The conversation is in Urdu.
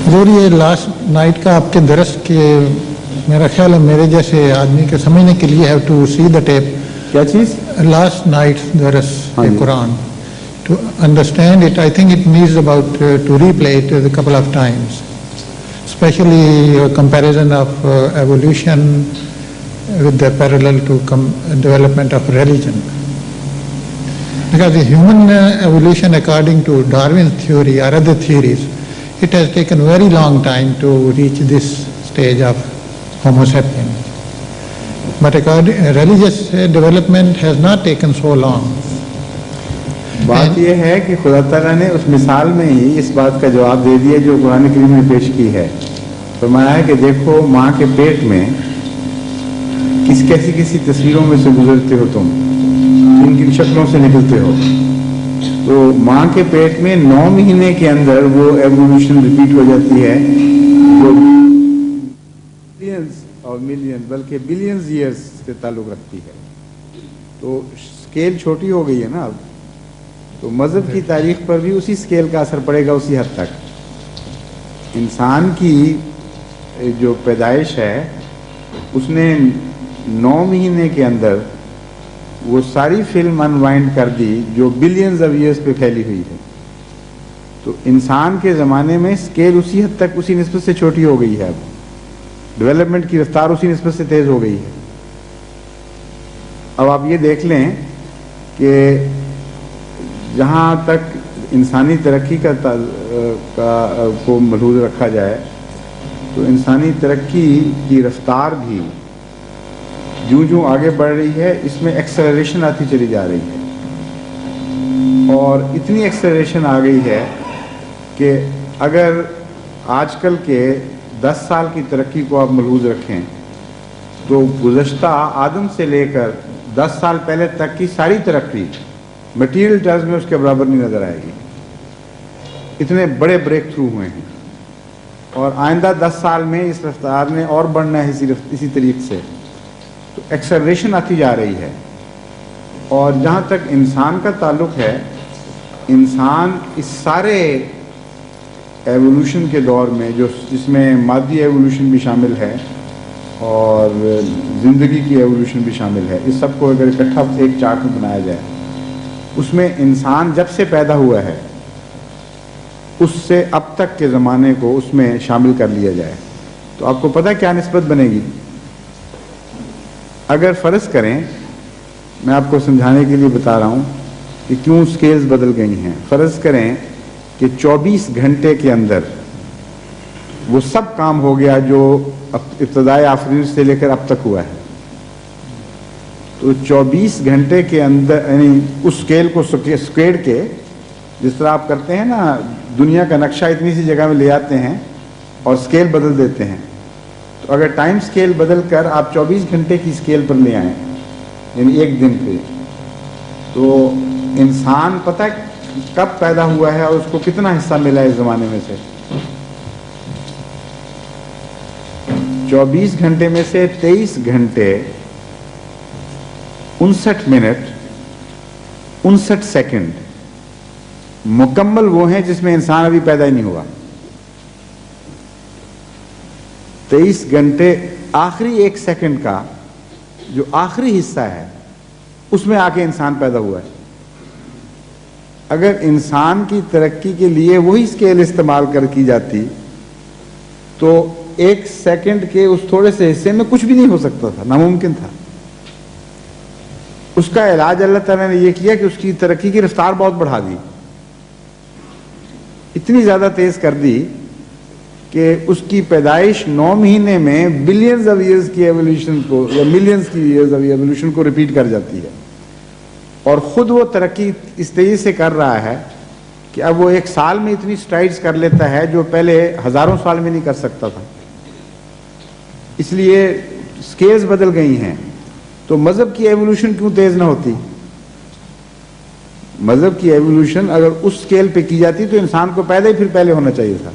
حضور یہ لاسٹ نائٹ کا آپ کے درس کے میرا خیال ہے میرے جیسے آدمی کے سمجھنے کے لیے have to see the tape. کیا چیز؟ لاسٹ نائٹ درس قرآن to understand it. I think it needs about to replay it a couple of times, especially comparison of evolution with the parallel to development of religion. Because the human evolution according to Darwin's theory or other theories, it has taken very long time to reach this stage of Homo sapiens. But religious development has not taken so long. بات یہ ہے کہ خدا تعالیٰ نے اس مثال میں ہی اس بات کا جواب دے دیا جو قرآن کریم میں پیش کی ہے. فرمایا ہے کہ دیکھو ماں کے پیٹ میں کیسی تصویروں میں سے گزرتے ہو تم، کن کن شکلوں سے نکلتے ہو. تو ماں کے پیٹ میں 9 مہینے کے اندر وہ ایوولوشن ریپیٹ ہو جاتی ہے جو ملینز اور ملین بلکہ بلینز ایئرز سے تعلق رکھتی ہے. تو اسکیل چھوٹی ہو گئی ہے نا اب، تو مذہب کی تاریخ پر بھی اسی اسکیل کا اثر پڑے گا اسی حد تک. انسان کی جو پیدائش ہے اس نے 9 مہینے کے اندر وہ ساری فلم انوائنڈ کر دی جو بلینز آف ایئرز پہ پھیلی ہوئی ہے. تو انسان کے زمانے میں اسکیل اسی حد تک اسی نسبت سے چھوٹی ہو گئی ہے. اب ڈیولپمنٹ کی رفتار اسی نسبت سے تیز ہو گئی ہے. اب آپ یہ دیکھ لیں کہ جہاں تک انسانی ترقی کو ملحوظ رکھا جائے تو انسانی ترقی کی رفتار بھی جوں آگے بڑھ رہی ہے اس میں ایکسلریشن آتی چلی جا رہی ہے. اور اتنی ایکسلریشن آ گئی ہے کہ اگر آج کل کے 10 سال کی ترقی کو آپ ملحوظ رکھیں تو گزشتہ آدم سے لے کر 10 سال پہلے تک کی ساری ترقی مٹیریل ٹرمز میں اس کے برابر نہیں نظر آئے گی. اتنے بڑے بریک تھرو ہوئے ہیں اور آئندہ 10 سال میں اس رفتار نے اور بڑھنا ہے اسی طریقے سے. تو ایکسلریشن آتی جا رہی ہے. اور جہاں تک انسان کا تعلق ہے، انسان اس سارے ایوولوشن کے دور میں جس میں مادی ایوولوشن بھی شامل ہے اور زندگی کی ایوولوشن بھی شامل ہے، اس سب کو اگر اکٹھا ایک چارٹ میں بنایا جائے اس میں انسان جب سے پیدا ہوا ہے اس سے اب تک کے زمانے کو اس میں شامل کر لیا جائے تو آپ کو پتہ کیا نسبت بنے گی؟ اگر فرض کریں، میں آپ کو سمجھانے کے لیے بتا رہا ہوں کہ کیوں سکیلز بدل گئی ہیں. فرض کریں کہ 24 گھنٹے کے اندر وہ سب کام ہو گیا جو ابتدائی آفرین سے لے کر اب تک ہوا ہے. تو 24 گھنٹے کے اندر یعنی اس سکیل کو سکیڑ کے، جس طرح آپ کرتے ہیں نا دنیا کا نقشہ اتنی سی جگہ میں لے آتے ہیں اور سکیل بدل دیتے ہیں، تو اگر ٹائم سکیل بدل کر آپ 24 گھنٹے کی سکیل پر لے آئیں یعنی ایک دن پہ، تو انسان پتہ کب پیدا ہوا ہے اور اس کو کتنا حصہ ملا ہے اس زمانے میں سے. 24 گھنٹے میں سے 23 گھنٹے 59 منٹ 59 سیکنڈ مکمل وہ ہیں جس میں انسان ابھی پیدا ہی نہیں ہوا. 23 گھنٹے آخری 1 سیکنڈ کا جو آخری حصہ ہے اس میں آ کے انسان پیدا ہوا ہے. اگر انسان کی ترقی کے لیے وہی اسکیل استعمال کی جاتی تو 1 سیکنڈ کے اس تھوڑے سے حصے میں کچھ بھی نہیں ہو سکتا تھا، ناممکن تھا. اس کا علاج اللہ تعالیٰ نے یہ کیا کہ اس کی ترقی کی رفتار بہت بڑھا دی، اتنی زیادہ تیز کر دی کہ اس کی پیدائش 9 مہینے میں بلینز آف ایئرز کی ایوولوشن کو یا ملینز کی ایئرز آف ایوولوشن کو ریپیٹ کر جاتی ہے. اور خود وہ ترقی اس طریقے سے کر رہا ہے کہ اب وہ 1 سال میں اتنی سٹرائڈز کر لیتا ہے جو پہلے ہزاروں سال میں نہیں کر سکتا تھا. اس لیے سکیلز بدل گئی ہیں. تو مذہب کی ایوولوشن کیوں تیز نہ ہوتی؟ مذہب کی ایوولوشن اگر اس سکیل پہ کی جاتی تو انسان کو پیدا ہی پھر پہلے ہونا چاہیے تھا.